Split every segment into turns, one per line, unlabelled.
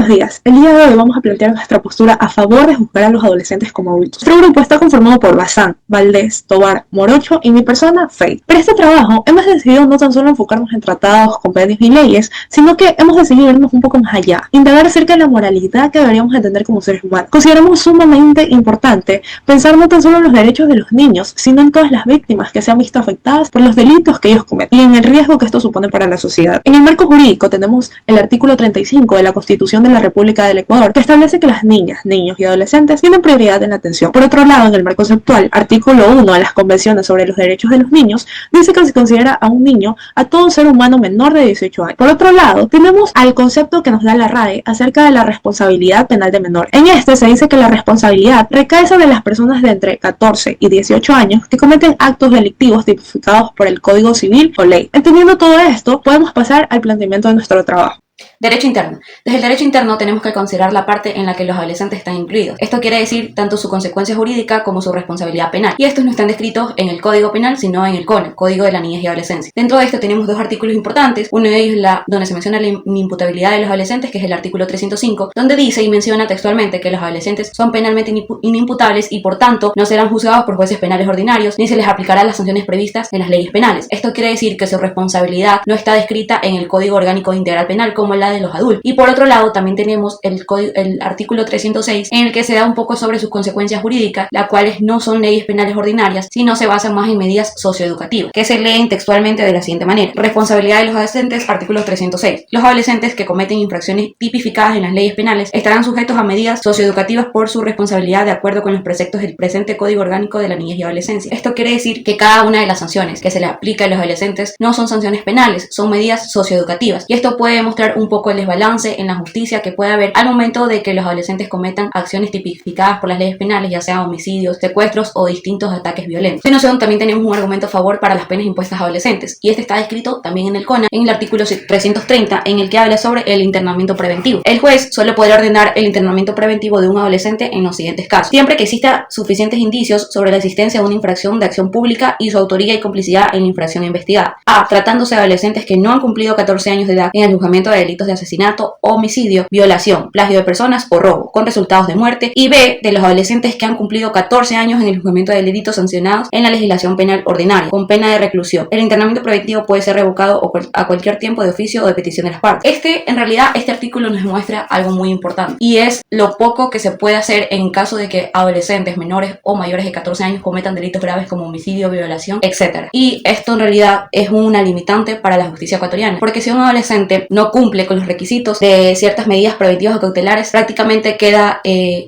Buenos días, el día de hoy vamos a plantear nuestra postura a favor de juzgar a los adolescentes como adultos. Nuestro grupo está conformado por Bazán, Valdés, Tobar, Morocho y mi persona, Faith. Para este trabajo hemos decidido no tan solo enfocarnos en tratados, compendios y leyes, sino que hemos decidido irnos un poco más allá, indagar acerca de la moralidad que deberíamos entender como seres humanos. Consideramos sumamente importante pensar no tan solo en los derechos de los niños, sino en todas las víctimas que se han visto afectadas por los delitos que ellos cometen y en el riesgo que esto supone para la sociedad. En el marco jurídico tenemos el artículo 35 de la Constitución de la República del Ecuador, que establece que las niñas, niños y adolescentes tienen prioridad en la atención. Por otro lado, en el marco conceptual, artículo 1 de las Convenciones sobre los Derechos de los Niños, dice que se considera a un niño a todo ser humano menor de 18 años. Por otro lado, tenemos al concepto que nos da la RAE acerca de la responsabilidad penal de menor. En este se dice que la responsabilidad recae sobre las personas de entre 14 y 18 años que cometen actos delictivos tipificados por el Código Civil o ley. Entendiendo todo esto, podemos pasar al planteamiento de nuestro trabajo.
Derecho interno. Desde el derecho interno tenemos que considerar la parte en la que los adolescentes están incluidos. Esto quiere decir tanto su consecuencia jurídica como su responsabilidad penal. Y estos no están descritos en el Código Penal, sino en el CONA, Código de la Niñez y Adolescencia. Dentro de esto tenemos dos artículos importantes. Uno de ellos es donde se menciona la inimputabilidad de los adolescentes, que es el artículo 305, donde dice y menciona textualmente que los adolescentes son penalmente inimputables y por tanto no serán juzgados por jueces penales ordinarios, ni se les aplicarán las sanciones previstas en las leyes penales. Esto quiere decir que su responsabilidad no está descrita en el Código Orgánico Integral Penal como la de los adultos. Y por otro lado también tenemos el artículo 306 en el que se da un poco sobre sus consecuencias jurídicas, las cuales no son leyes penales ordinarias, sino se basan más en medidas socioeducativas, que se leen textualmente de la siguiente manera. Responsabilidad de los adolescentes, artículo 306. Los adolescentes que cometen infracciones tipificadas en las leyes penales estarán sujetos a medidas socioeducativas por su responsabilidad de acuerdo con los preceptos del presente Código Orgánico de la Niñez y Adolescencia. Esto quiere decir que cada una de las sanciones que se le aplica a los adolescentes no son sanciones penales, son medidas socioeducativas. Y esto puede demostrar un poco el desbalance en la justicia que puede haber al momento de que los adolescentes cometan acciones tipificadas por las leyes penales, ya sea homicidios, secuestros o distintos ataques violentos. En noción también tenemos un argumento a favor para las penas impuestas a adolescentes, y este está descrito también en el CONA, en el artículo 330, en el que habla sobre el internamiento preventivo. El juez solo podrá ordenar el internamiento preventivo de un adolescente en los siguientes casos: siempre que exista suficientes indicios sobre la existencia de una infracción de acción pública y su autoría y complicidad en la infracción investigada. A. Tratándose de adolescentes que no han cumplido 14 años de edad en el juzgamiento de delitos de asesinato, homicidio, violación, plagio de personas o robo, con resultados de muerte. Y B. De los adolescentes que han cumplido 14 años en el juzgamiento de delitos sancionados en la legislación penal ordinaria, con pena de reclusión. El internamiento preventivo puede ser revocado a cualquier tiempo de oficio o de petición de las partes. En realidad, este artículo nos muestra algo muy importante, y es lo poco que se puede hacer en caso de que adolescentes menores o mayores de 14 años cometan delitos graves como homicidio, violación, etc. Y esto en realidad es una limitante para la justicia ecuatoriana, porque si un adolescente no cumple con los requisitos de ciertas medidas preventivas o cautelares, prácticamente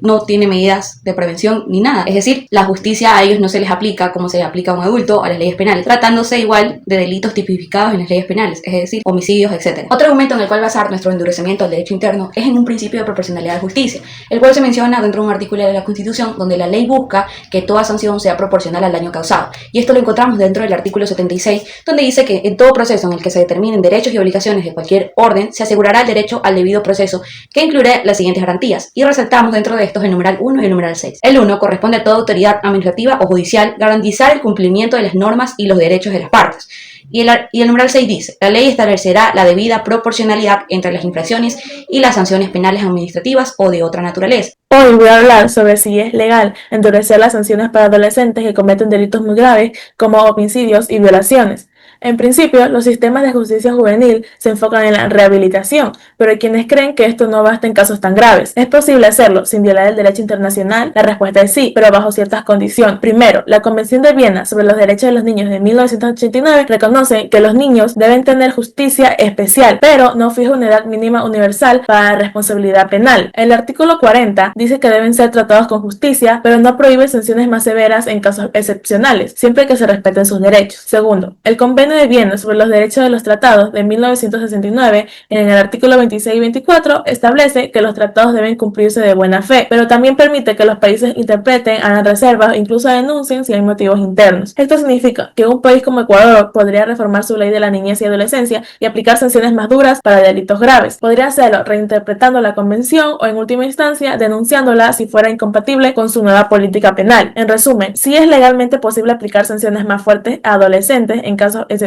no tiene medidas de prevención ni nada. Es decir, la justicia a ellos no se les aplica como se les aplica a un adulto a las leyes penales, tratándose igual de delitos tipificados en las leyes penales, es decir, homicidios, etc. Otro argumento en el cual basar nuestro endurecimiento del derecho interno es en un principio de proporcionalidad de justicia, el cual se menciona dentro de un artículo de la Constitución donde la ley busca que toda sanción sea proporcional al daño causado. Y esto lo encontramos dentro del artículo 76, donde dice que en todo proceso en el que se determinen derechos y obligaciones de cualquier orden, se asegurará el derecho al debido proceso, que incluirá las siguientes garantías, y resaltamos dentro de estos el numeral 1 y el numeral 6. El 1 corresponde a toda autoridad administrativa o judicial garantizar el cumplimiento de las normas y los derechos de las partes. Y el numeral 6 dice: la ley establecerá la debida proporcionalidad entre las infracciones y las sanciones penales administrativas o de otra naturaleza.
Hoy voy a hablar sobre si es legal endurecer las sanciones para adolescentes que cometen delitos muy graves como homicidios y violaciones. En principio, los sistemas de justicia juvenil se enfocan en la rehabilitación, pero hay quienes creen que esto no basta en casos tan graves. ¿Es posible hacerlo sin violar el derecho internacional? La respuesta es sí, pero bajo ciertas condiciones. Primero, la Convención de Viena sobre los Derechos de los Niños de 1989 reconoce que los niños deben tener justicia especial, pero no fija una edad mínima universal para la responsabilidad penal. El artículo 40 dice que deben ser tratados con justicia, pero no prohíbe sanciones más severas en casos excepcionales, siempre que se respeten sus derechos. Segundo, el Convenio de Viena sobre los derechos de los tratados de 1969, en el artículo 26 y 24, establece que los tratados deben cumplirse de buena fe, pero también permite que los países interpreten, hagan reservas o incluso denuncien si hay motivos internos. Esto significa que un país como Ecuador podría reformar su ley de la niñez y adolescencia y aplicar sanciones más duras para delitos graves. Podría hacerlo reinterpretando la convención o, en última instancia, denunciándola si fuera incompatible con su nueva política penal. En resumen, sí es legalmente posible aplicar sanciones más fuertes a adolescentes en casos excepcionales,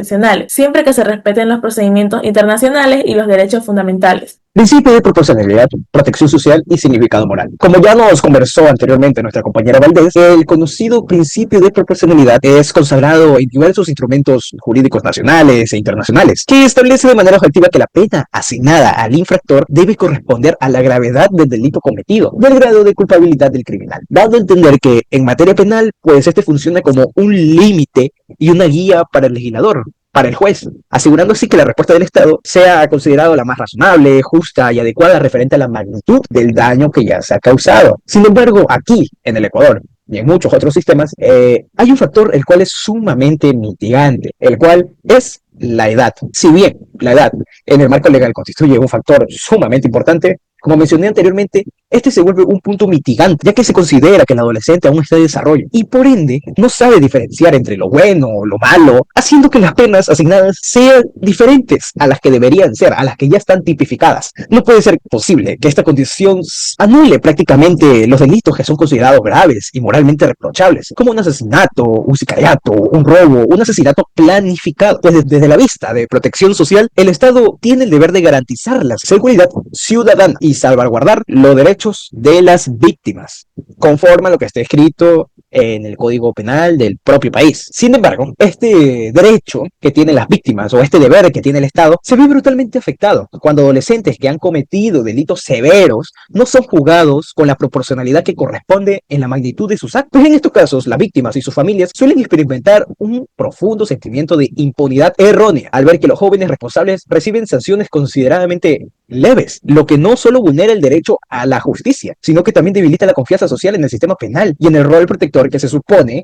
siempre que se respeten los procedimientos internacionales y los derechos fundamentales.
Principio de proporcionalidad, protección social y significado moral. Como ya nos conversó anteriormente nuestra compañera Valdés, el conocido principio de proporcionalidad es consagrado en diversos instrumentos jurídicos nacionales e internacionales, que establece de manera objetiva que la pena asignada al infractor debe corresponder a la gravedad del delito cometido, del grado de culpabilidad del criminal, dando a entender que en materia penal, pues este funciona como un límite y una guía para el legislador, para el juez, asegurando así que la respuesta del Estado sea considerada la más razonable, justa y adecuada referente a la magnitud del daño que ya se ha causado. Sin embargo, aquí, en el Ecuador, y en muchos otros sistemas, hay un factor el cual es sumamente mitigante, el cual es la edad. Si bien la edad en el marco legal constituye un factor sumamente importante, como mencioné anteriormente, este se vuelve un punto mitigante, ya que se considera que el adolescente aún está en desarrollo y por ende no sabe diferenciar entre lo bueno o lo malo, haciendo que las penas asignadas sean diferentes a las que deberían ser, a las que ya están tipificadas. No puede ser posible que esta condición anule prácticamente los delitos que son considerados graves y moralmente reprochables, como un asesinato, un sicariato, un robo, un asesinato planificado. Pues desde la vista de protección social, el Estado tiene el deber de garantizar la seguridad ciudadana y salvaguardar los derechos de las víctimas, conforme a lo que está escrito en el Código Penal del propio país. Sin embargo, este derecho que tienen las víctimas o este deber que tiene el Estado se ve brutalmente afectado cuando adolescentes que han cometido delitos severos no son juzgados con la proporcionalidad que corresponde en la magnitud de sus actos. En estos casos, las víctimas y sus familias suelen experimentar un profundo sentimiento de impunidad errónea al ver que los jóvenes responsables reciben sanciones consideradamente leves, lo que no solo vulnera el derecho a la justicia, sino que también debilita la confianza social en el sistema penal y en el rol protector que se supone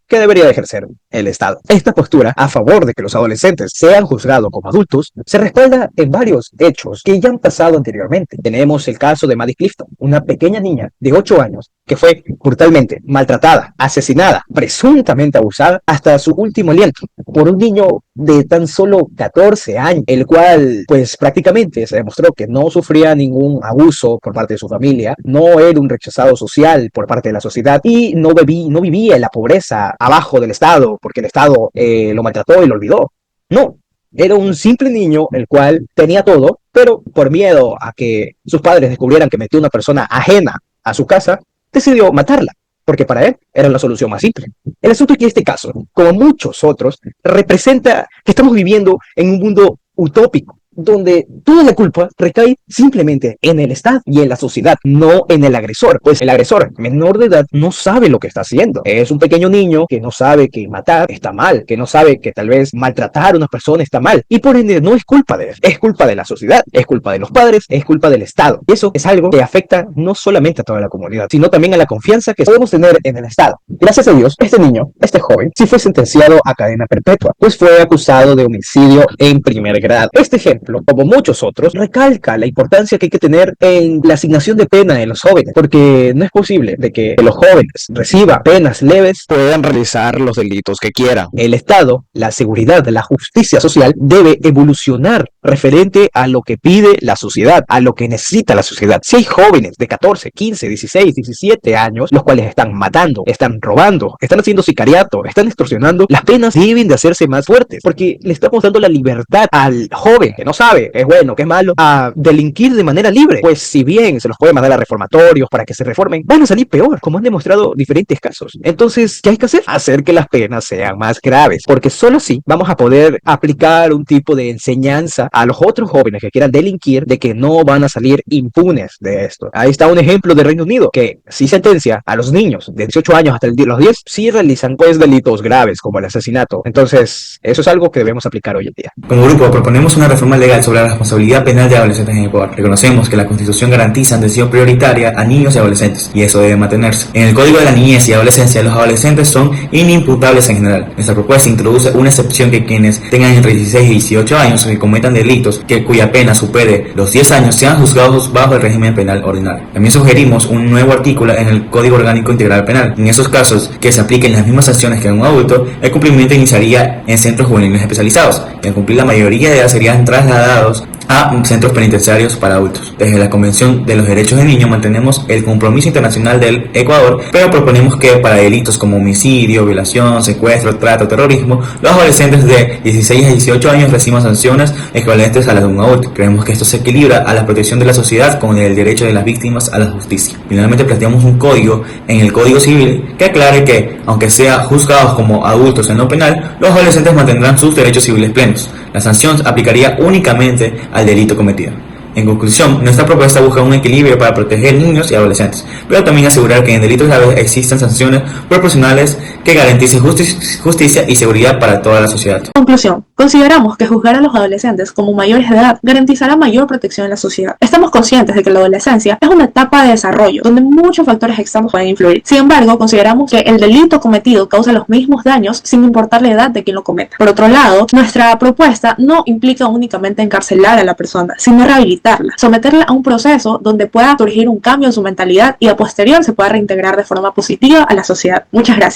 que debería de ejercer el Estado. Esta postura a favor de que los adolescentes sean juzgados como adultos se respalda en varios hechos que ya han pasado anteriormente. Tenemos el caso de Maddie Clifton, una pequeña niña de 8 años que fue brutalmente maltratada, asesinada, presuntamente abusada hasta su último aliento por un niño de tan solo 14 años, el cual pues prácticamente se demostró que no sufría ningún abuso por parte de su familia, no era un rechazado social por parte de la sociedad y no vivía en la pobreza abajo del Estado porque el Estado lo maltrató y lo olvidó. No, era un simple niño el cual tenía todo, pero por miedo a que sus padres descubrieran que metió una persona ajena a su casa, decidió matarla, porque para él era la solución más simple. El asunto es que este caso, como muchos otros, representa que estamos viviendo en un mundo utópico, donde toda la culpa recae simplemente en el Estado y en la sociedad, no en el agresor, pues el agresor menor de edad no sabe lo que está haciendo. Es un pequeño niño que no sabe que matar está mal, que no sabe que tal vez maltratar a una persona está mal, y por ende no es culpa de él, es culpa de la sociedad, es culpa de los padres, es culpa del Estado. Y eso es algo que afecta no solamente a toda la comunidad, sino también a la confianza que podemos tener en el Estado. Gracias a Dios, este niño, este joven, sí fue sentenciado a cadena perpetua, pues fue acusado de homicidio en primer grado. Este ejemplo, como muchos otros, recalca la importancia que hay que tener en la asignación de pena de los jóvenes, porque no es posible de que los jóvenes reciban penas leves, puedan realizar los delitos que quieran. El Estado, la seguridad, la justicia social debe evolucionar referente a lo que pide la sociedad, a lo que necesita la sociedad. Si hay jóvenes de 14, 15, 16, 17 años, los cuales están matando, están robando, están haciendo sicariato, están extorsionando, las penas deben de hacerse más fuertes, porque le estamos dando la libertad al joven que no sabe qué es bueno, qué es malo, a delinquir de manera libre. Pues si bien se los puede mandar a reformatorios para que se reformen, van a salir peor, como han demostrado diferentes casos. Entonces, ¿qué hay que hacer? Hacer que las penas sean más graves, porque solo así vamos a poder aplicar un tipo de enseñanza a los otros jóvenes que quieran delinquir de que no van a salir impunes de esto. Ahí está un ejemplo de Reino Unido, que sí sentencia a los niños de 18 años hasta los 10, sí realizan pues delitos graves como el asesinato. Entonces, eso es algo que debemos aplicar hoy en día.
Como grupo proponemos una reforma legal sobre la responsabilidad penal de adolescentes en Ecuador. Reconocemos que la Constitución garantiza atención prioritaria a niños y adolescentes, y eso debe mantenerse. En el Código de la Niñez y Adolescencia, los adolescentes son inimputables en general. Nuestra propuesta introduce una excepción que quienes tengan entre 16 y 18 años o que cometan delitos cuya pena supere los 10 años sean juzgados bajo el régimen penal ordinario. También sugerimos un nuevo artículo en el Código Orgánico Integral Penal. En esos casos que se apliquen las mismas sanciones que a un adulto, el cumplimiento iniciaría en centros juveniles especializados, y al cumplir la mayoría de edad serían trasladados a centros penitenciarios para adultos. Desde la Convención de los Derechos del Niño mantenemos el compromiso internacional del Ecuador, pero proponemos que para delitos como homicidio, violación, secuestro, trata o terrorismo, los adolescentes de 16 a 18 años reciban sanciones equivalentes a las de un adulto. Creemos que esto se equilibra a la protección de la sociedad con el derecho de las víctimas a la justicia. Finalmente planteamos un código en el Código Civil que aclare que, aunque sean juzgados como adultos en lo penal, los adolescentes mantendrán sus derechos civiles plenos. La sanción aplicaría únicamente al delito cometido. En conclusión, nuestra propuesta busca un equilibrio para proteger niños y adolescentes, pero también asegurar que en delitos graves existan sanciones proporcionales que garanticen justicia y seguridad para toda la sociedad.
Conclusión. Consideramos que juzgar a los adolescentes como mayores de edad garantizará mayor protección en la sociedad. Estamos conscientes de que la adolescencia es una etapa de desarrollo donde muchos factores externos pueden influir. Sin embargo, consideramos que el delito cometido causa los mismos daños sin importar la edad de quien lo cometa. Por otro lado, nuestra propuesta no implica únicamente encarcelar a la persona, sino rehabilitarla, someterla a un proceso donde pueda surgir un cambio en su mentalidad y a posterior se pueda reintegrar de forma positiva a la sociedad. Muchas gracias.